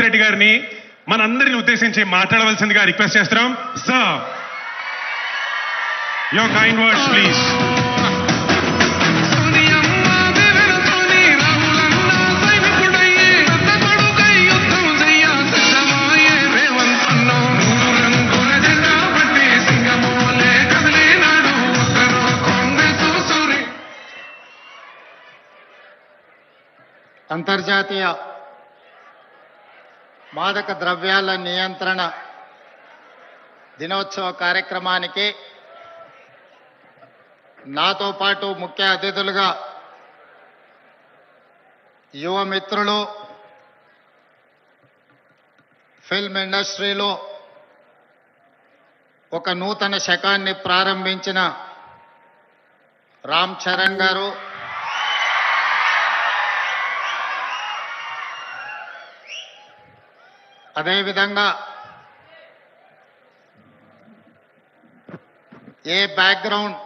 రేవంత్ రెడ్డి గారిని మనందరిని ఉద్దేశించి మాట్లాడవలసిందిగా రిక్వెస్ట్ చేస్తున్నాం. Sir, your kind words please. అంతర్జాతీయ మాదక ద్రవ్యాల నియంత్రణ దినోత్సవ కార్యక్రమానికి నాతో పాటు ముఖ్య అతిథులుగా యువ మిత్రులు, ఫిల్మ్ ఇండస్ట్రీలో ఒక నూతన శకాన్ని ప్రారంభించిన రామ్ చరణ్ గారు, అదేవిధంగా ఏ బ్యాక్గ్రౌండ్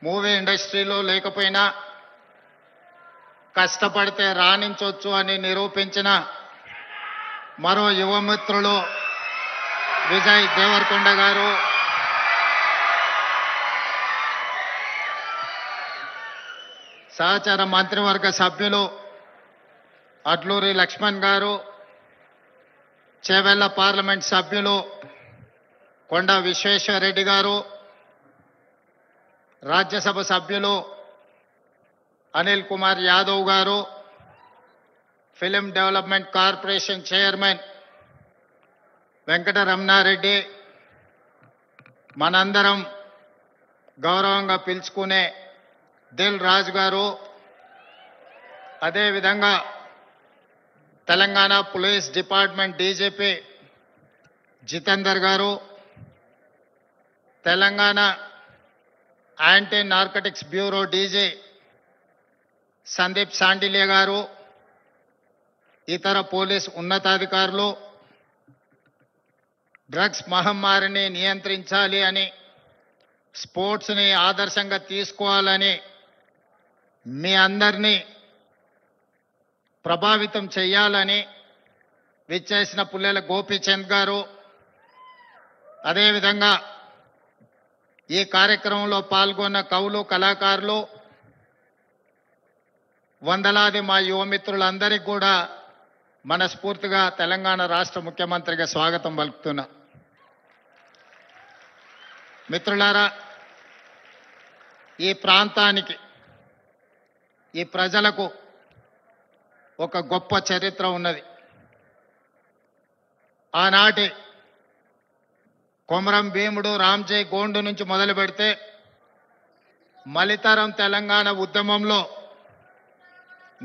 మూవీ ఇండస్ట్రీలో లేకపోయినా కష్టపడితే రాణించవచ్చు అని నిరూపించిన మరో యువమిత్రులు విజయ్ దేవరకొండ గారు, సహచర మంత్రివర్గ సభ్యులు అడ్లూరి లక్ష్మణ్ గారు, చేవెళ్ల పార్లమెంట్ సభ్యులు కొండ విశ్వేశ్వరరెడ్డి గారు, రాజ్యసభ సభ్యులు Anil Kumar Yadav garu, film development corporation chairman Venkataramana Reddy, మనందరం గౌరవంగా పిలుచుకునే దిల్ రాజు గారు, అదేవిధంగా Telangana police department DGP Jitender garu, Telangana anti narcotics bureau DG Sandeep Shandilya garu, ఇతర పోలీస్ ఉన్నతాధికారులు, డ్రగ్స్ మహమ్మారిని నియంత్రించాలి అని, స్పోర్ట్స్ని ఆదర్శంగా తీసుకోవాలని మీ అందరినీ ప్రభావితం చేయాలని విచ్చేసిన పుల్లెల గోపీచంద్ గారు, అదేవిధంగా ఈ కార్యక్రమంలో పాల్గొన్న కవులు, కళాకారులు, వందలాది మా యువమిత్రులందరికీ కూడా మనస్ఫూర్తిగా తెలంగాణ రాష్ట్ర ముఖ్యమంత్రిగా స్వాగతం పలుకుతున్నా. మిత్రులారా, ఈ ప్రాంతానికి, ఈ ప్రజలకు ఒక గొప్ప చరిత్ర ఉన్నది. ఆనాటి కొమరం భీముడు, రామ్జీ గోండు నుంచి మొదలు పెడితే మలితరం తెలంగాణ ఉద్యమంలో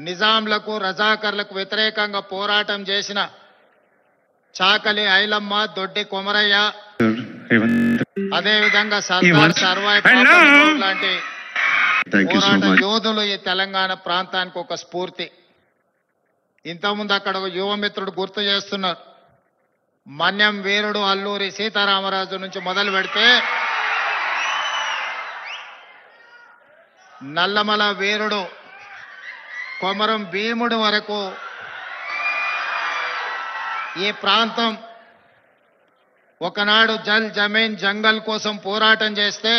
నిజాంలకు, రజాకర్లకు వ్యతిరేకంగా పోరాటం చేసిన చాకలి ఐలమ్మ, దొడ్డి కొమరయ్య, అదేవిధంగా సర్దార్ సర్వాయి లాంటి పోరాట యోధులు ఈ తెలంగాణ ప్రాంతానికి ఒక స్ఫూర్తి. ఇంతకుముందు అక్కడ ఒక యువమిత్రుడు గుర్తు చేస్తున్నారు, మన్యం వీరుడు అల్లూరి సీతారామరాజు నుంచి మొదలు పెడితే నల్లమల వీరుడు కొమరం భీముడు వరకు ఈ ప్రాంతం ఒకనాడు జల్ జమీన్ జంగల్ కోసం పోరాటం చేస్తే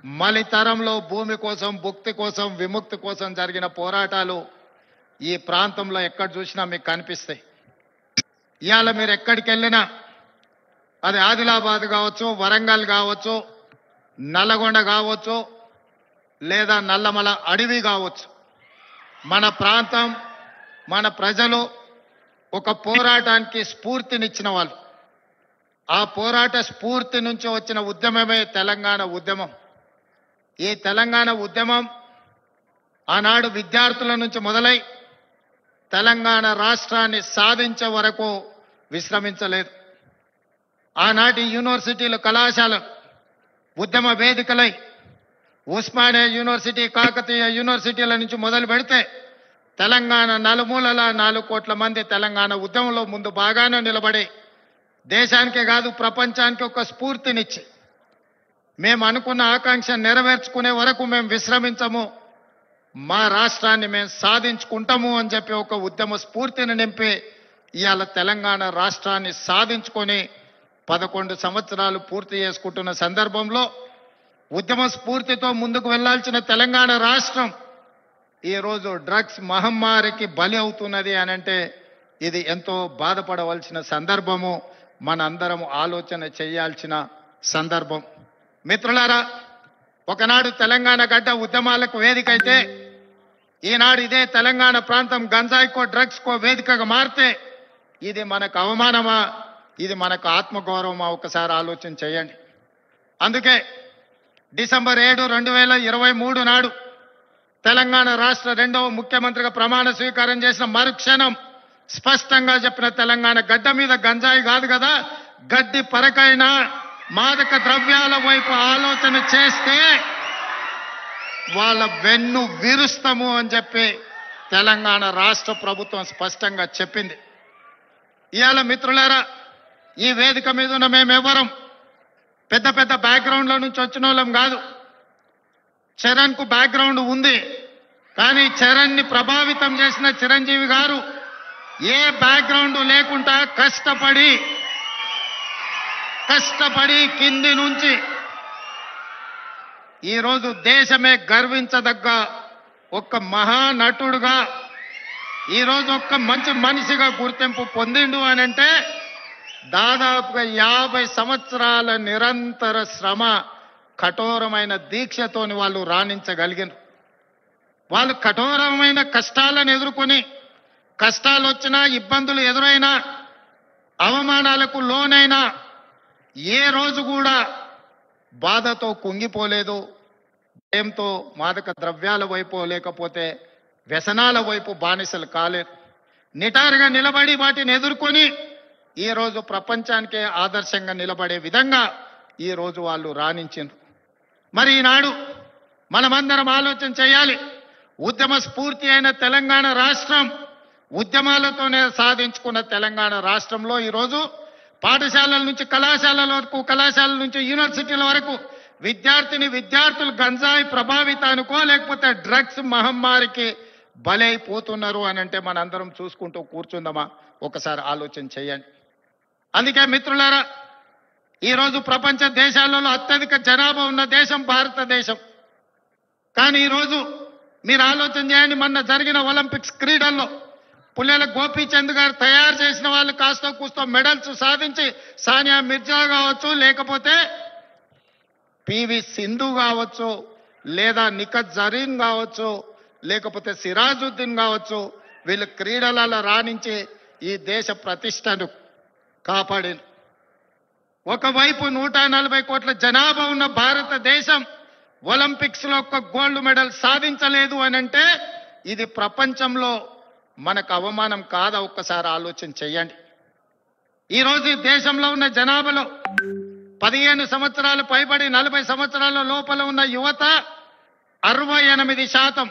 మలితరంలో భూమి కోసం, భుక్తి కోసం, విముక్తి కోసం జరిగిన పోరాటాలు ఈ ప్రాంతంలో ఎక్కడ చూసినా మీకు కనిపిస్తాయి. ఇవాళ మీరు ఎక్కడికి వెళ్ళినా, అది ఆదిలాబాద్ కావచ్చు, వరంగల్ కావచ్చు, నల్లగొండ కావచ్చు, లేదా నల్లమల అడవి కావచ్చు, మన ప్రాంతం, మన ప్రజలు ఒక పోరాటానికి స్ఫూర్తినిచ్చిన వాళ్ళు. ఆ పోరాట స్ఫూర్తి నుంచి వచ్చిన ఉద్యమమే తెలంగాణ ఉద్యమం. ఈ తెలంగాణ ఉద్యమం ఆనాడు విద్యార్థుల నుంచి మొదలై తెలంగాణ రాష్ట్రాన్ని సాధించే వరకు విశ్రమించలేదు. ఆనాటి యూనివర్సిటీలు, కళాశాలలు ఉద్యమ వేదికలై ఉస్మానియా యూనివర్సిటీ, కాకతీయ యూనివర్సిటీల నుంచి మొదలు పెడితే తెలంగాణ నలుమూలల 4 కోట్ల మంది తెలంగాణ ఉద్యమంలో ముందు బాగానే నిలబడి దేశానికే కాదు ప్రపంచానికి ఒక స్ఫూర్తినిచ్చి మేము అనుకున్న ఆకాంక్ష నెరవేర్చుకునే వరకు మేము విశ్రమించము, మా రాష్ట్రాన్ని మేము సాధించుకుంటాము అని చెప్పి ఒక ఉద్యమ స్ఫూర్తిని నింపి ఇవాళ తెలంగాణ రాష్ట్రాన్ని సాధించుకొని 11 సంవత్సరాలు పూర్తి చేసుకుంటున్న సందర్భంలో ఉద్యమ స్ఫూర్తితో ముందుకు వెళ్లాల్సిన తెలంగాణ రాష్ట్రం ఈరోజు డ్రగ్స్ మహమ్మారికి బలి అవుతున్నది అనంటే ఇది ఎంతో బాధపడవలసిన సందర్భము. మనందరం ఆలోచన చేయాల్సిన సందర్భం. మిత్రులారా, ఒకనాడు తెలంగాణ గడ్డ ఉద్యమాలకు వేదిక అయితే ఈనాడు ఇదే తెలంగాణ ప్రాంతం గంజాయికో డ్రగ్స్కో వేదికగా మారితే ఇది మనకు అవమానమా, ఇది మనకు ఆత్మగౌరవమా? ఒకసారి ఆలోచన చేయండి. అందుకే డిసెంబర్ 7, 2023 నాడు తెలంగాణ రాష్ట్ర 2వ ముఖ్యమంత్రిగా ప్రమాణ స్వీకారం చేసిన మరుక్షణం స్పష్టంగా చెప్పిన తెలంగాణ గడ్డ మీద గంజాయి కాదు కదా, గడ్డి పరకైనా మాదక ద్రవ్యాల వైపు ఆలోచన చేస్తే వాళ్ళ వెన్ను విరుస్తాము అని చెప్పి తెలంగాణ రాష్ట్ర ప్రభుత్వం స్పష్టంగా చెప్పింది. ఇవాళ మిత్రులారా, ఈ వేదిక మీద ఉన్న మేమెవరం పెద్ద పెద్ద బ్యాక్గ్రౌండ్ల నుంచి వచ్చిన వాళ్ళం కాదు. చరణ్ కు బ్యాక్గ్రౌండ్ ఉంది, కానీ చరణ్ ని ప్రభావితం చేసిన చిరంజీవి గారు ఏ బ్యాక్గ్రౌండ్ లేకుండా కష్టపడి కింది నుంచి ఈరోజు దేశమే గర్వించదగ్గ ఒక్క మహానటుడుగా ఈరోజు ఒక్క మంచి మనిషిగా గుర్తింపు పొందిండు అని అంటే దాదాపుగా 50 సంవత్సరాల నిరంతర శ్రమ, కఠోరమైన దీక్షతోని వాళ్ళు రాణించగలిగినారు. వాళ్ళు కఠోరమైన కష్టాలను ఎదుర్కొని, కష్టాలు వచ్చినా, ఇబ్బందులు ఎదురైనా, అవమానాలకు లోనైనా ఏ రోజు కూడా బాధతో కుంగిపోలేదు. భయంతో మాదక ద్రవ్యాల వైపు లేకపోతే వ్యసనాల వైపు బానిసలు కాలేదు. నిటారుగా నిలబడి వాటిని ఎదుర్కొని ఈరోజు ప్రపంచానికే ఆదర్శంగా నిలబడే విధంగా ఈరోజు వాళ్ళు రాణించారు. మరి ఈనాడు మనమందరం ఆలోచన చేయాలి. ఉద్యమ స్ఫూర్తి అయిన తెలంగాణ రాష్ట్రం, ఉద్యమాలతోనే సాధించుకున్న తెలంగాణ రాష్ట్రంలో ఈరోజు పాఠశాలల నుంచి కళాశాలల వరకు, కళాశాలల నుంచి యూనివర్సిటీల వరకు విద్యార్థులు గంజాయి ప్రభావితానికో లేకపోతే డ్రగ్స్ మహమ్మారికి బలైపోతున్నారు అని అంటే మనందరం చూసుకుంటూ కూర్చుందామా? ఒకసారి ఆలోచన చేయండి. అందుకే మిత్రులారా, ఈరోజు ప్రపంచ దేశాలలో అత్యధిక జనాభా ఉన్న దేశం భారతదేశం. కానీ ఈరోజు మీరు ఆలోచన చేయండి, మొన్న జరిగిన ఒలింపిక్స్ క్రీడల్లో పుల్లెల గోపీచంద్ గారు తయారు చేసిన వాళ్ళు కాస్త కూస్తో మెడల్స్ సాధించి, సానియా మిర్జా కావచ్చు, లేకపోతే పివి సింధు కావచ్చు, లేదా నిఖత్ జరీన్ కావచ్చు, లేకపోతే సిరాజుద్దీన్ కావచ్చు, వీళ్ళు క్రీడలలో రాణించి ఈ దేశ ప్రతిష్టను కాపాడింది. ఒకవైపు 140 కోట్ల జనాభా ఉన్న భారతదేశం ఒలింపిక్స్ లో ఒక్క గోల్డ్ మెడల్ సాధించలేదు అని అంటే ఇది ప్రపంచంలో మనకు అవమానం కాదా? ఒక్కసారి ఆలోచన చేయండి. ఈరోజు ఈ దేశంలో ఉన్న జనాభాలో 15 సంవత్సరాలు పైబడి 40 సంవత్సరాల లోపల ఉన్న యువత 68%.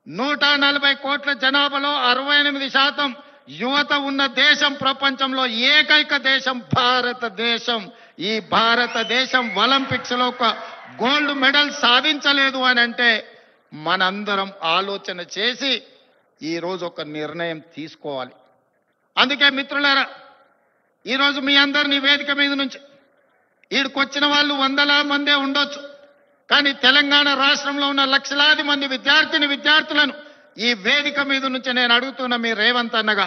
140 కోట్ల జనాభాలో 68% యువత ఉన్న దేశం ప్రపంచంలో ఏకైక దేశం భారతదేశం. ఈ భారతదేశం ఒలింపిక్స్ లో ఒక గోల్డ్ మెడల్ సాధించలేదు అని అంటే మనందరం ఆలోచన చేసి ఈరోజు ఒక నిర్ణయం తీసుకోవాలి. అందుకే మిత్రులారా, ఈరోజు మీ అందరినీ వేదిక మీద నుంచి ఈడికొచ్చిన వాళ్ళు 100ల మందే ఉండొచ్చు, కానీ తెలంగాణ రాష్ట్రంలో ఉన్న లక్షలాది మంది విద్యార్థులను ఈ వేదిక మీద నుంచి నేను అడుగుతున్న మీ రేవంత్ అన్నగా,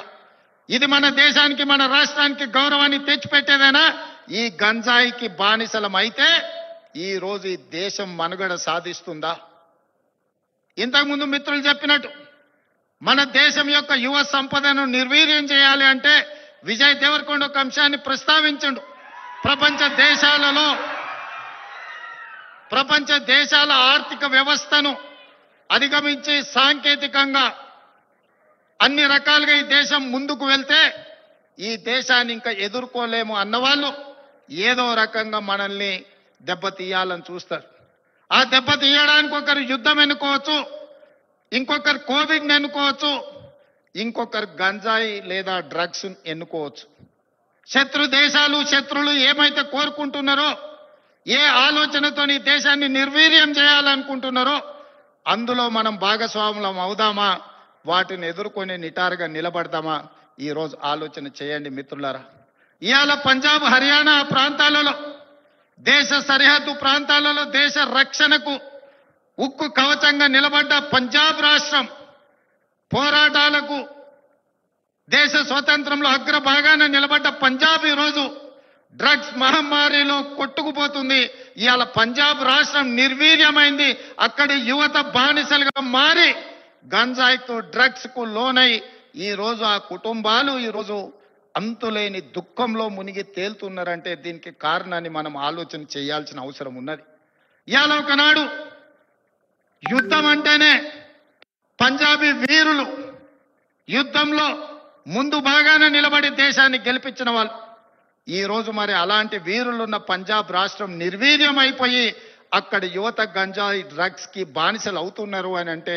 ఇది మన దేశానికి, మన రాష్ట్రానికి గౌరవాన్ని తెచ్చిపెట్టేదేనా? ఈ గంజాయికి బానిసలం అయితే ఈ రోజు ఈ దేశం మనుగడ సాధిస్తుందా? ఇంతకుముందు మిత్రులు చెప్పినట్టు మన దేశం యొక్క యువ సంపదను నిర్వీర్యం చేయాలి అంటే విజయ్ దేవరకొండ ఒక అంశాన్ని ప్రస్తావించండు. ప్రపంచ దేశాల ఆర్థిక వ్యవస్థను అధిగమించి సాంకేతికంగా అన్ని రకాలుగా ఈ దేశం ముందుకు వెళ్తే ఈ దేశాన్ని ఇంకా ఎదుర్కోలేము అన్నవాళ్ళు ఏదో రకంగా మనల్ని దెబ్బతీయాలని చూస్తారు. ఆ దెబ్బతీయడానికి ఒకరు యుద్ధం ఎన్నుకోవచ్చు, ఇంకొకరు కోవిడ్ ఎన్నుకోవచ్చు, ఇంకొకరు గంజాయి లేదా డ్రగ్స్ ఎన్నుకోవచ్చు. శత్రులు ఏమైతే కోరుకుంటున్నారో, ఏ ఆలోచనతో ఈ దేశాన్ని నిర్వీర్యం చేయాలనుకుంటున్నారో అందులో మనం భాగస్వాములం అవుదామా? వాటిని ఎదుర్కొని నిటారుగా నిలబడదామా? ఈరోజు ఆలోచన చేయండి మిత్రులారా. ఇవాళ పంజాబ్ హర్యానా ప్రాంతాలలో, దేశ సరిహద్దు ప్రాంతాలలో దేశ రక్షణకు ఉక్కు కవచంగా నిలబడ్డ పంజాబ్ రాష్ట్రం, పోరాటాలకు దేశ స్వాతంత్రంలో అగ్రభాగాన నిలబడ్డ పంజాబ్ ఈరోజు డ్రగ్స్ మహమ్మారిలో కొట్టుకుపోతుంది. ఇవాళ పంజాబ్ రాష్ట్రం నిర్వీర్యమైంది. అక్కడి యువత బానిసలుగా మారి గంజాయికు డ్రగ్స్ కు లోనై ఈరోజు ఆ కుటుంబాలు ఈరోజు అంతులేని దుఃఖంలో మునిగి తేలుతున్నారంటే దీనికి కారణాన్ని మనం ఆలోచన చేయాల్సిన అవసరం ఉన్నది. ఇవాళ ఒకనాడు యుద్ధం అంటేనే పంజాబీ వీరులు యుద్ధంలో ముందు భాగాన నిలబడి దేశాన్ని గెలిపించిన వాళ్ళు. ఈ రోజు మరి అలాంటి వీరులున్న పంజాబ్ రాష్ట్రం నిర్వీర్యమైపోయి అక్కడి యువత గంజాయి డ్రగ్స్ కి బానిసలు అవుతున్నారు అని అంటే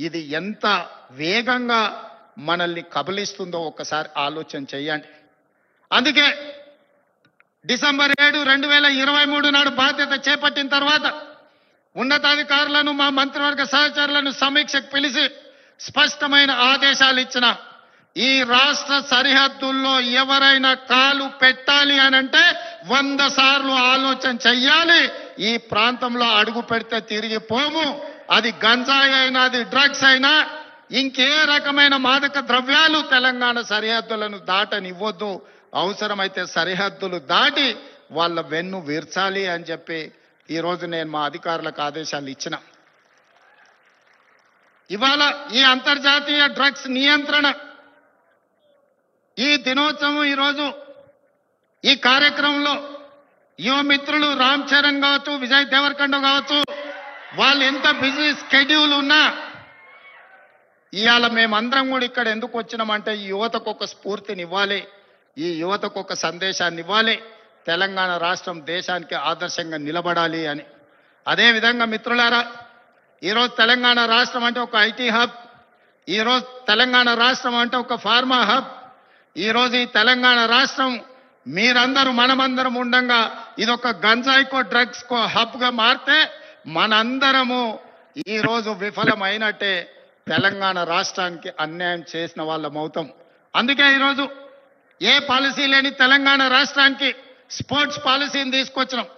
ఇది ఎంత వేగంగా మనల్ని కబలిస్తుందో ఒక్కసారి ఆలోచన చేయండి. అందుకే డిసెంబర్ 7, 2023 నాడు బాధ్యత చేపట్టిన తర్వాత ఉన్నతాధికారులను, మా మంత్రివర్గ సహచరులను సమీక్షకు పిలిచి స్పష్టమైన ఆదేశాలు ఇచ్చిన. ఈ రాష్ట్ర సరిహద్దుల్లో ఎవరైనా కాలు పెట్టాలి అని అంటే 100 సార్లు ఆలోచన చెయ్యాలి. ఈ ప్రాంతంలో అడుగు పెడితే తిరిగి పోము. అది గంజాయి అయినా, అది డ్రగ్స్ అయినా, ఇంకే రకమైన మాదక ద్రవ్యాలు తెలంగాణ సరిహద్దులను దాటనివ్వద్దు. అవసరమైతే సరిహద్దులు దాటి వాళ్ళ వెన్ను వీర్చాలి అని చెప్పి ఈరోజు నేను మా అధికారులకు ఆదేశాలు ఇచ్చిన. ఇవాళ ఈ అంతర్జాతీయ డ్రగ్స్ నియంత్రణ ఈ దినోత్సవం ఈరోజు ఈ కార్యక్రమంలో యువ మిత్రులు రామ్ చరణ్ కావచ్చు, విజయ్ దేవరకొండ కావచ్చు, వాళ్ళు ఎంత బిజీ స్కెడ్యూల్ ఉన్నా ఇవాళ మేమందరం కూడా ఇక్కడ ఎందుకు వచ్చినామంటే ఈ యువతకు ఒక స్ఫూర్తిని ఇవ్వాలి, ఈ యువతకు ఒక సందేశాన్ని ఇవ్వాలి, తెలంగాణ రాష్ట్రం దేశానికి ఆదర్శంగా నిలబడాలి అని. అదేవిధంగా మిత్రులారా, ఈరోజు తెలంగాణ రాష్ట్రం అంటే ఒక ఐటీ హబ్, ఈరోజు తెలంగాణ రాష్ట్రం అంటే ఒక ఫార్మా హబ్. ఈరోజు ఈ తెలంగాణ రాష్ట్రం మీరందరూ మనమందరం ఉండంగా ఇదొక గంజాయికో డ్రగ్స్కో హబ్గా మారితే మనందరము ఈరోజు విఫలమైనట్టే, తెలంగాణ రాష్ట్రానికి అన్యాయం చేసిన వాళ్ళం అవుతాం. అందుకే ఈరోజు ఏ పాలసీ లేని తెలంగాణ రాష్ట్రానికి స్పోర్ట్స్ పాలసీని తీసుకొచ్చినాం.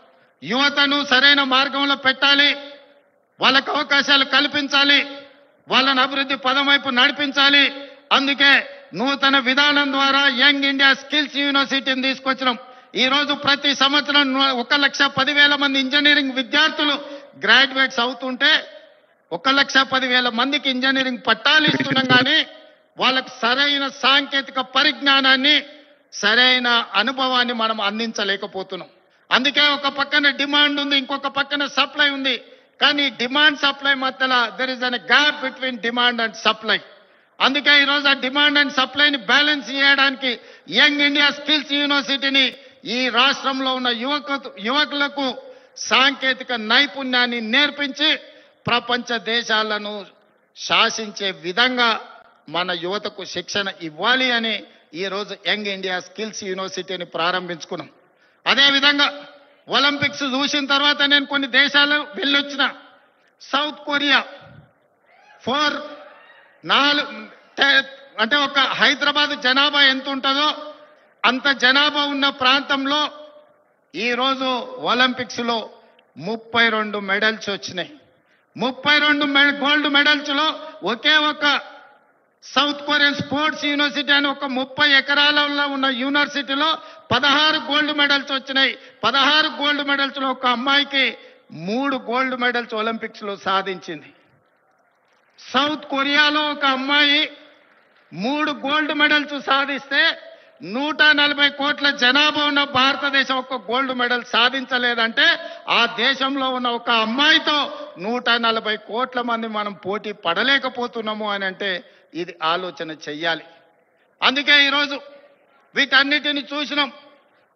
యువతను సరైన మార్గంలో పెట్టాలి, వాళ్ళకు అవకాశాలు కల్పించాలి, వాళ్ళని అభివృద్ధి పదం వైపు నడిపించాలి. అందుకే నూతన విధానం ద్వారా యంగ్ ఇండియా స్కిల్స్ యూనివర్సిటీని తీసుకొచ్చినాం. ఈ రోజు ప్రతి సంవత్సరం 1,10,000 మంది ఇంజనీరింగ్ విద్యార్థులు గ్రాడ్యుయేట్స్ అవుతుంటే 1,10,000 మందికి ఇంజనీరింగ్ పట్టాలు ఇస్తున్నాం. కానీ వాళ్ళకు సరైన సాంకేతిక పరిజ్ఞానాన్ని, సరైన అనుభవాన్ని మనం అందించలేకపోతున్నాం. అందుకే ఒక పక్కన డిమాండ్ ఉంది, ఇంకొక పక్కన సప్లై ఉంది. కానీ డిమాండ్ సప్లై మధ్యలో there is an gap between demand and supply. అందుకే ఈరోజు ఆ డిమాండ్ అండ్ సప్లైని బ్యాలెన్స్ చేయడానికి యంగ్ ఇండియా స్కిల్స్ యూనివర్సిటీని ఈ రాష్ట్రంలో ఉన్న యువకులకు సాంకేతిక నైపుణ్యాన్ని నేర్పించి ప్రపంచ దేశాలను శాసించే విధంగా మన యువతకు శిక్షణ ఇవ్వాలి అని ఈరోజు యంగ్ ఇండియా స్కిల్స్ యూనివర్సిటీని ప్రారంభించుకున్నాం. అదేవిధంగా ఒలింపిక్స్ చూసిన తర్వాత నేను కొన్ని దేశాలు వెళ్ళొచ్చిన. సౌత్ కొరియా 4 అంటే ఒక హైదరాబాద్ జనాభా ఎంత ఉంటుందో అంత జనాభా ఉన్న ప్రాంతంలో ఈరోజు ఒలింపిక్స్ లో 32 మెడల్స్ వచ్చినాయి. 32 గోల్డ్ మెడల్స్ లో ఒకే ఒక సౌత్ కొరియన్ స్పోర్ట్స్ యూనివర్సిటీ అని ఒక 30 ఎకరాలలో ఉన్న యూనివర్సిటీలో 16 గోల్డ్ మెడల్స్ వచ్చినాయి. 16 గోల్డ్ మెడల్స్ లో ఒక అమ్మాయికి 3 గోల్డ్ మెడల్స్ ఒలింపిక్స్ లో సాధించింది. సౌత్ కొరియాలో ఒక అమ్మాయి 3 గోల్డ్ మెడల్స్ సాధిస్తే 140 కోట్ల జనాభా ఉన్న భారతదేశం ఒక గోల్డ్ మెడల్ సాధించలేదంటే ఆ దేశంలో ఉన్న ఒక అమ్మాయితో 140 కోట్ల మంది మనం పోటీ పడలేకపోతున్నాము అని అంటే ఇది ఆలోచన చెయ్యాలి. అందుకే ఈరోజు వీటన్నిటిని చూసినాం.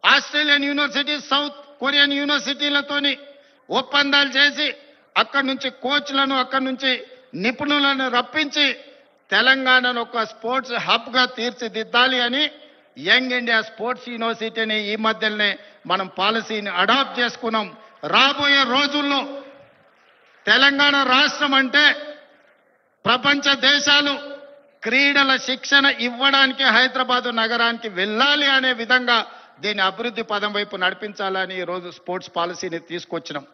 ఆస్ట్రేలియన్ యూనివర్సిటీ, సౌత్ కొరియన్ యూనివర్సిటీలతోని ఒప్పందాలు చేసి అక్కడి నుంచి కోచ్లను, అక్కడి నుంచి నిపుణులను రప్పించి తెలంగాణను ఒక స్పోర్ట్స్ హబ్ గా తీర్చిదిద్దాలి అని యంగ్ ఇండియా స్పోర్ట్స్ యూనివర్సిటీని ఈ మధ్యనే మనం పాలసీని అడాప్ట్ చేసుకున్నాం. రాబోయే రోజుల్లో తెలంగాణ రాష్ట్రం అంటే ప్రపంచ దేశాలు క్రీడల శిక్షణ ఇవ్వడానికి హైదరాబాదు నగరానికి వెళ్ళాలి అనే విధంగా దీని అభివృద్ధి పదం వైపు నడిపించాలని ఈరోజు స్పోర్ట్స్ పాలసీని తీసుకొచ్చినాం.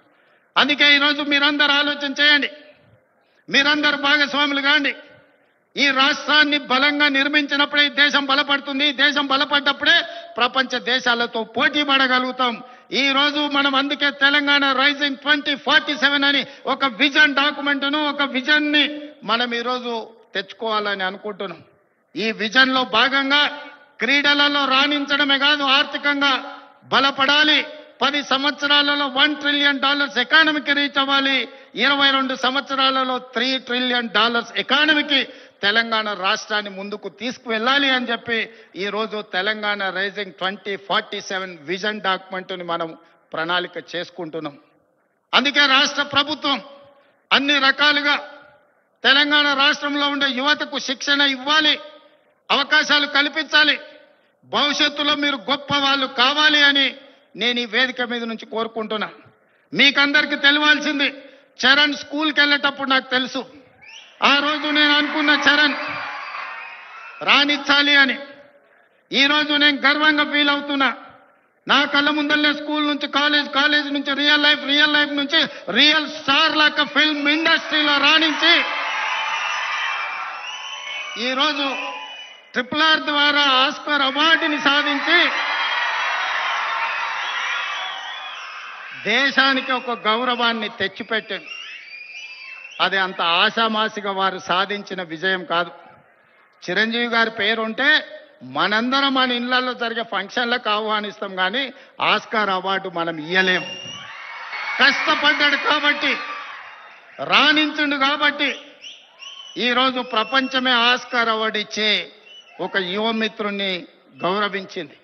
అందుకే ఈరోజు మీరందరూ ఆలోచన చేయండి, మీరందరూ భాగస్వాములు కాండి. ఈ రాష్ట్రాన్ని బలంగా నిర్మించినప్పుడే ఈ దేశం బలపడుతుంది. ఈ దేశం బలపడ్డప్పుడే ప్రపంచ దేశాలతో పోటీ పడగలుగుతాం. ఈ రోజు మనం అందుకే తెలంగాణ రైజింగ్ 2047 అని ఒక విజన్ డాక్యుమెంట్ను, ఒక విజన్ ని మనం ఈరోజు తెచ్చుకోవాలని అనుకుంటున్నాం. ఈ విజన్ లో భాగంగా క్రీడలలో రాణించడమే కాదు, ఆర్థికంగా బలపడాలి. 10 సంవత్సరాలలో $1 ట్రిలియన్ ఎకానమీకి రీచ్ అవ్వాలి. 22 సంవత్సరాలలో $3 ట్రిలియన్ ఎకానమీకి తెలంగాణ రాష్ట్రాన్ని ముందుకు తీసుకువెళ్ళాలి అని చెప్పి ఈ రోజు తెలంగాణ రైజింగ్ 2047 విజన్ డాక్యుమెంట్ని మనం ప్రణాళిక చేసుకుంటున్నాం. అందుకే రాష్ట్ర ప్రభుత్వం అన్ని రకాలుగా తెలంగాణ రాష్ట్రంలో ఉండే యువతకు శిక్షణ ఇవ్వాలి, అవకాశాలు కల్పించాలి. భవిష్యత్తులో మీరు గొప్ప వాళ్ళు కావాలి అని నేను ఈ వేదిక మీద నుంచి కోరుకుంటున్నా. మీకందరికీ తెలియాల్సింది, చరణ్ స్కూల్కి వెళ్ళేటప్పుడు నాకు తెలుసు, ఆ రోజు నేను అనుకున్న చరణ్ రాణించాలి అని. ఈరోజు నేను గర్వంగా ఫీల్ అవుతున్నా. నా కళ్ళ ముందల్లే స్కూల్ నుంచి కాలేజ్ నుంచి రియల్ లైఫ్ నుంచి రియల్ స్టార్ లాగా ఫిల్మ్ ఇండస్ట్రీలో రాణించి ఈరోజు RRR ద్వారా ఆస్కార్ అవార్డుని సాధించి దేశానికి ఒక గౌరవాన్ని తెచ్చిపెట్టాడు. అది అంత ఆషామాసిగా వారు సాధించిన విజయం కాదు. చిరంజీవి గారి పేరుంటే మనందరం మన ఇళ్లలో జరిగే ఫంక్షన్లకు ఆహ్వానిస్తాం, కానీ ఆస్కార్ అవార్డు మనం ఇయ్యలేం. కష్టపడ్డాడు కాబట్టి, రాణించుండు కాబట్టి ఈరోజు ప్రపంచమే ఆస్కార్ అవార్డు ఇచ్చే ఒక యువమిత్రుణ్ణి గౌరవించింది.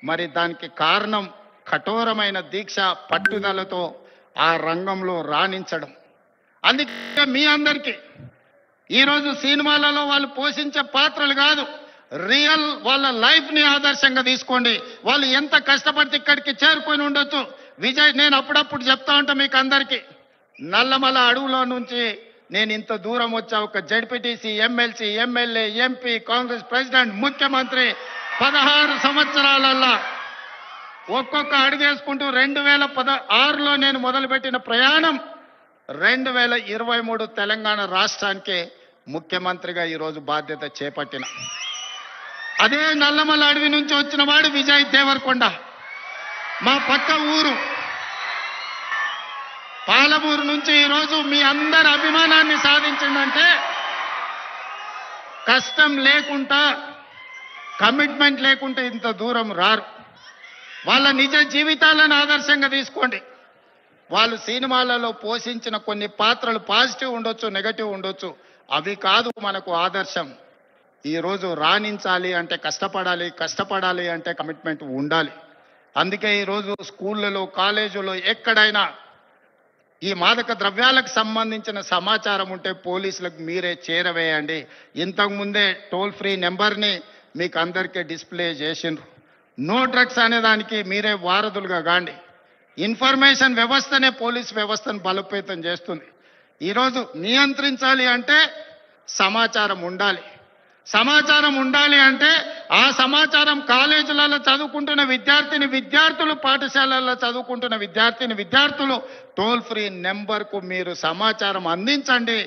మరి దానికి కారణం కఠోరమైన దీక్ష, పట్టుదలతో ఆ రంగంలో రాణించడం. అందుకే మీ అందరికీ ఈరోజు సినిమాలలో వాళ్ళు పోషించే పాత్రలు కాదు, రియల్ వాళ్ళ లైఫ్ని ఆదర్శంగా తీసుకోండి. వాళ్ళు ఎంత కష్టపడితే ఇక్కడికి చేరుకొని ఉండొచ్చు. విజయ్, నేను అప్పుడప్పుడు చెప్తా ఉంటా మీకు అందరికీ, నల్లమల అడవులో నుంచి నేను ఇంత దూరం వచ్చా. ఒక ZPTC, MLC, MLA, MP, Congress president, ముఖ్యమంత్రి 16 సంవత్సరాలల్లా ఒక్కొక్క అడుగేసుకుంటూ 2016లో నేను మొదలుపెట్టిన ప్రయాణం 2023 తెలంగాణ రాష్ట్రానికి ముఖ్యమంత్రిగా ఈరోజు బాధ్యత చేపట్టిన. అదే నల్లమల అడవి నుంచి వచ్చిన వాడు విజయ్ దేవరకొండ. మా పక్క ఊరు పాలమూరు నుంచి ఈరోజు మీ అందరి అభిమానాన్ని సాధించిందంటే కష్టం లేకుండా, కమిట్మెంట్ లేకుంటే ఇంత దూరం రారు. వాళ్ళ నిజ జీవితాలను ఆదర్శంగా తీసుకోండి. వాళ్ళు సినిమాలలో పోషించిన కొన్ని పాత్రలు పాజిటివ్ ఉండొచ్చు, నెగటివ్ ఉండొచ్చు, అవి కాదు మనకు ఆదర్శం. ఈరోజు రాణించాలి అంటే కష్టపడాలి అంటే కమిట్మెంట్ ఉండాలి. అందుకే ఈరోజు స్కూళ్ళలో, కాలేజీలో ఎక్కడైనా ఈ మాదక ద్రవ్యాలకు సంబంధించిన సమాచారం ఉంటే పోలీసులకు మీరే చేరవేయండి. ఇంతకుముందే టోల్ ఫ్రీ నెంబర్ని మీకు అందరికీ డిస్ప్లే చేసిండ్రు. నో డ్రగ్స్ అనే దానికి మీరే వారధులుగా కాండి. ఇన్ఫర్మేషన్ వ్యవస్థనే పోలీస్ వ్యవస్థను బలోపేతం చేస్తుంది. ఈరోజు నియంత్రించాలి అంటే సమాచారం ఉండాలి. సమాచారం ఉండాలి అంటే ఆ సమాచారం కాలేజీలలో చదువుకుంటున్న విద్యార్థులు, పాఠశాలల్లో చదువుకుంటున్న విద్యార్థులు టోల్ ఫ్రీ నెంబర్కు మీరు సమాచారం అందించండి.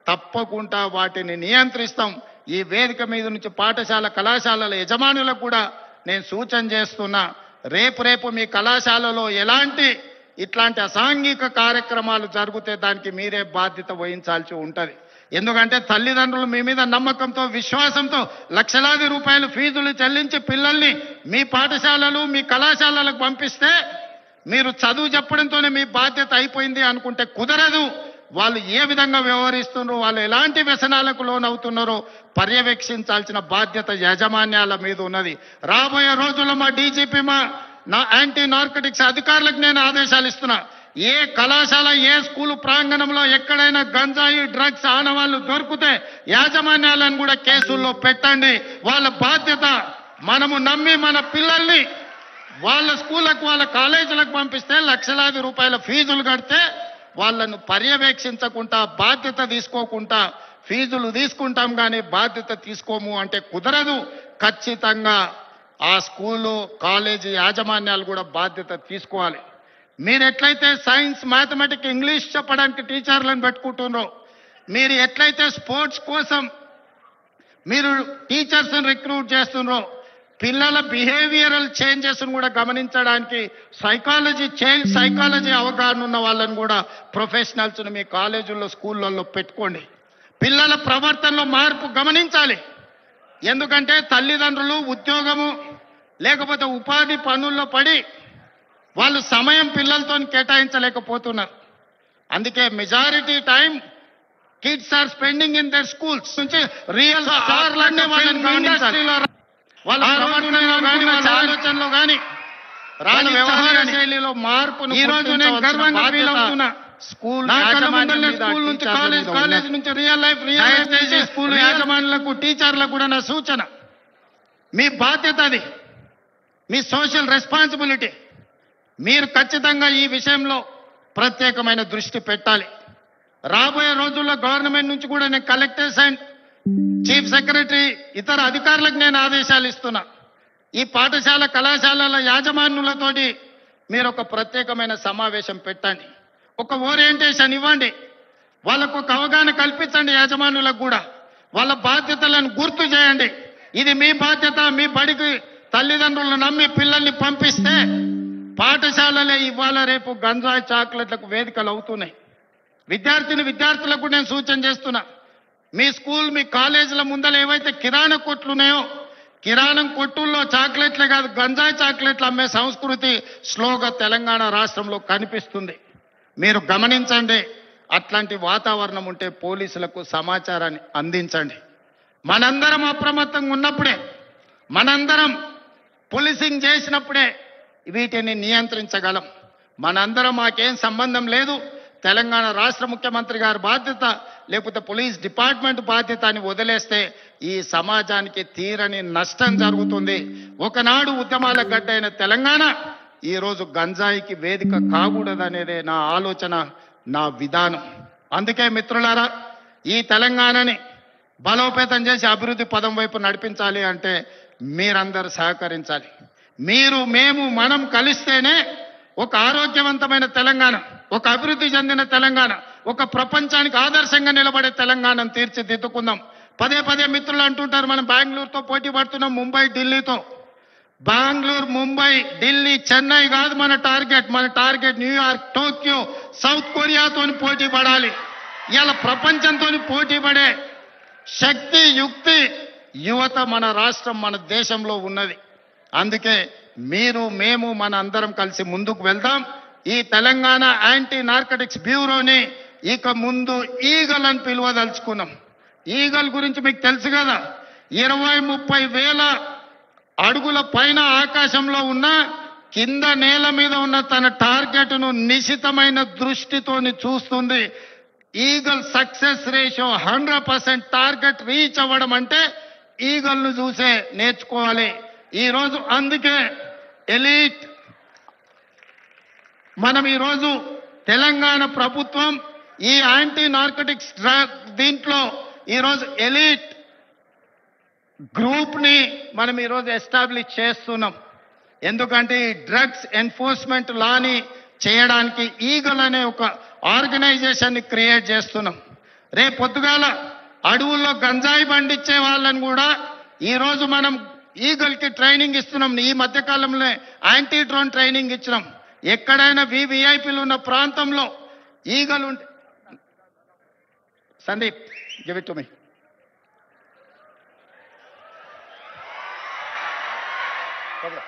తప్పకుండా వాటిని నియంత్రిస్తాం. ఈ వేదిక మీద నుంచి పాఠశాల, కళాశాలల యజమానులకు కూడా నేను సూచన చేస్తున్నా, రేపు మీ కళాశాలలో ఇట్లాంటి అసాంఘిక కార్యక్రమాలు జరిగితే దానికి మీరే బాధ్యత వహించాల్సి ఉంటుంది. ఎందుకంటే తల్లిదండ్రులు మీ మీద నమ్మకంతో, విశ్వాసంతో లక్షలాది రూపాయలు ఫీజులు చెల్లించి పిల్లల్ని మీ పాఠశాలలు, మీ కళాశాలలకు పంపిస్తే మీరు చదువు చెప్పడంతోనే మీ బాధ్యత అయిపోయింది అనుకుంటే కుదరదు. వాళ్ళు ఏ విధంగా వ్యవహరిస్తున్నారో, వాళ్ళు ఎలాంటి వ్యసనాలకు లోనవుతున్నారో పర్యవేక్షించాల్సిన బాధ్యత యాజమాన్యాల మీద ఉన్నది. రాబోయే రోజుల్లో మా డీజీపీ, నా యాంటీ నార్కటిక్స్ అధికారులకు నేను ఆదేశాలు ఇస్తున్నా. ఏ కళాశాల, ఏ స్కూలు ప్రాంగణంలో ఎక్కడైనా గంజాయి, డ్రగ్స్ ఆనవాళ్లు దొరికితే యాజమాన్యాలను కూడా కేసుల్లో పెట్టండి. వాళ్ళ బాధ్యత. మనము నమ్మి మన పిల్లల్ని వాళ్ళ స్కూళ్ళకు, వాళ్ళ కాలేజీలకు పంపిస్తే లక్షలాది రూపాయల ఫీజులు కడితే వాళ్ళను పర్యవేక్షించకుండా, బాధ్యత తీసుకోకుండా ఫీజులు తీసుకుంటాం కానీ బాధ్యత తీసుకోము అంటే కుదరదు. ఖచ్చితంగా ఆ స్కూలు కాలేజీ యాజమాన్యాలు కూడా బాధ్యత తీసుకోవాలి. మీరు ఎట్లయితే సైన్స్ మ్యాథమెటిక్స్ ఇంగ్లీష్ చెప్పడానికి టీచర్లను పెట్టుకుంటున్నారో, మీరు ఎట్లయితే స్పోర్ట్స్ కోసం మీరు టీచర్స్ని రిక్రూట్ చేస్తున్నారో, పిల్లల బిహేవియరల్ చేంజెస్ కూడా గమనించడానికి చైల్డ్ సైకాలజీ అవగాహన ఉన్న వాళ్ళని కూడా ప్రొఫెషనల్స్ని మీ కాలేజీల్లో స్కూళ్ళల్లో పెట్టుకోండి. పిల్లల ప్రవర్తనలో మార్పు గమనించాలి. ఎందుకంటే తల్లిదండ్రులు ఉద్యోగము లేకపోతే ఉపాధి పనుల్లో పడి వాళ్ళు సమయం పిల్లలతో కేటాయించలేకపోతున్నారు. అందుకే majority time kids are spending in their schools నుంచి రియల్ స్టార్లన్నీ వాళ్ళని గమనించాలి. వాళ్ళ ప్రవర్తనలో కానీ వాళ్ళ ఆలోచనలో కానీ వాళ్ళ వ్యవహార శైలిలో మార్పును ఈ రోజు నేను గర్వంగా ఫీల్ అవుతున్నా. స్కూల్ స్కూల్ నుంచి కాలేజ్ నుంచి రియల్ లైఫ్ స్కూల్ యాజమాన్యులకు టీచర్లకు కూడా నా సూచన, మీ బాధ్యత అది, మీ సోషల్ రెస్పాన్సిబిలిటీ. మీరు ఖచ్చితంగా ఈ విషయంలో ప్రత్యేకమైన దృష్టి పెట్టాలి. రాబోయే రోజుల్లో గవర్నమెంట్ నుంచి కూడా నేను కలెక్టర్స్ అండ్ చీఫ్ సెక్రటరీ ఇతర అధికారులకు నేను ఆదేశాలు ఇస్తున్నా. ఈ పాఠశాల కళాశాలల యాజమాన్యులతోటి మీరు ఒక ప్రత్యేకమైన సమావేశం పెట్టండి, ఒక ఓరియంటేషన్ ఇవ్వండి, వాళ్ళకు ఒక అవగాహన కల్పించండి. యాజమాన్యులకు కూడా వాళ్ళ బాధ్యతలను గుర్తు చేయండి. ఇది మీ బాధ్యత. మీ బడికి తల్లిదండ్రులను నమ్మి పిల్లల్ని పంపిస్తే పాఠశాలలే ఇవాళ రేపు గంజాయి చాక్లెట్లకు వేదికలు అవుతున్నాయి. విద్యార్థులకు నేను సూచన చేస్తున్నా, మీ స్కూల్ మీ కాలేజీల ముందర ఏవైతే కిరాణా కొట్లు ఉన్నాయో, కిరాణం కొట్టుల్లో చాక్లెట్లే కాదు గంజాయి చాక్లెట్లు అమ్మే సంస్కృతి స్లోగా తెలంగాణ రాష్ట్రంలో కనిపిస్తుంది. మీరు గమనించండి. అట్లాంటి వాతావరణం ఉంటే పోలీసులకు సమాచారాన్ని అందించండి. మనందరం అప్రమత్తంగా ఉన్నప్పుడే, మనందరం పోలీసింగ్ చేసినప్పుడే వీటిని నియంత్రించగలం. మనందరం మాకేం సంబంధం లేదు, తెలంగాణ రాష్ట్ర ముఖ్యమంత్రి గారి బాధ్యత లేకపోతే పోలీస్ డిపార్ట్మెంట్ బాధ్యత అని వదిలేస్తే ఈ సమాజానికి తీరని నష్టం జరుగుతుంది. ఒకనాడు ఉద్యమాల గడ్డైన తెలంగాణ ఈరోజు గంజాయికి వేదిక కాకూడదనేదే నా ఆలోచన, నా విధానం. అందుకే మిత్రులారా, ఈ తెలంగాణని బలోపేతం చేసి అభివృద్ధి పదం వైపు నడిపించాలి అంటే మీరందరూ సహకరించాలి. మేము మనం కలిస్తేనే ఒక ఆరోగ్యవంతమైన తెలంగాణ, ఒక అభివృద్ధి చెందిన తెలంగాణ, ఒక ప్రపంచానికి ఆదర్శంగా నిలబడే తెలంగాణను తీర్చిదిద్దుకుందాం. పదే మిత్రులు అంటుంటారు మనం బెంగళూరుతో పోటీ పడుతున్నాం, ముంబై ఢిల్లీతో. బెంగళూరు, ముంబై, ఢిల్లీ, చెన్నై కాదు మన టార్గెట్ న్యూయార్క్, టోక్యో, సౌత్ కొరియాతో పోటీ పడాలి. ఇవాళ ప్రపంచంతో పోటీ పడే శక్తి, యుక్తి, యువత మన రాష్ట్రం మన దేశంలో ఉన్నది. అందుకే మేము మన అందరం కలిసి ముందుకు వెళ్దాం. ఈ తెలంగాణ యాంటీ నార్కటిక్స్ బ్యూరోని ఇక ముందు ఈగల్ అని పిలువదలుచుకున్నాం. ఈగల్ గురించి మీకు తెలుసు కదా, 20-30 వేల అడుగుల పైన ఆకాశంలో ఉన్న కింద నేల మీద ఉన్న తన టార్గెట్ను నిశితమైన దృష్టితోని చూస్తుంది. Eagle success ratio 100%. Target reach అవ్వడం అంటే ఈగల్ను చూసే నేర్చుకోవాలి. ఈరోజు అందుకే ఎలీట్ మనం ఈరోజు తెలంగాణ ప్రభుత్వం ఈ యాంటీ నార్కటిక్స్ దీంట్లో ఈరోజు ఎలీట్ గ్రూప్ని మనం ఈరోజు ఎస్టాబ్లిష్ చేస్తున్నాం. ఎందుకంటే ఈ డ్రగ్స్ ఎన్ఫోర్స్మెంట్ లాని చేయడానికి ఈగల్ అనే ఒక ఆర్గనైజేషన్ని క్రియేట్ చేస్తున్నాం. రేపు పొద్దుగాల అడవుల్లో గంజాయి పండించే వాళ్ళని కూడా ఈరోజు మనం ఈగల్కి ట్రైనింగ్ ఇస్తున్నాం. ఈ మధ్యకాలంలో యాంటీ డ్రోన్ ట్రైనింగ్ ఇచ్చినాం. ఎక్కడైనా విఐపీలు ఉన్న ప్రాంతంలో ఈగలు ఉంటే, Sandeep give it to me. Problem.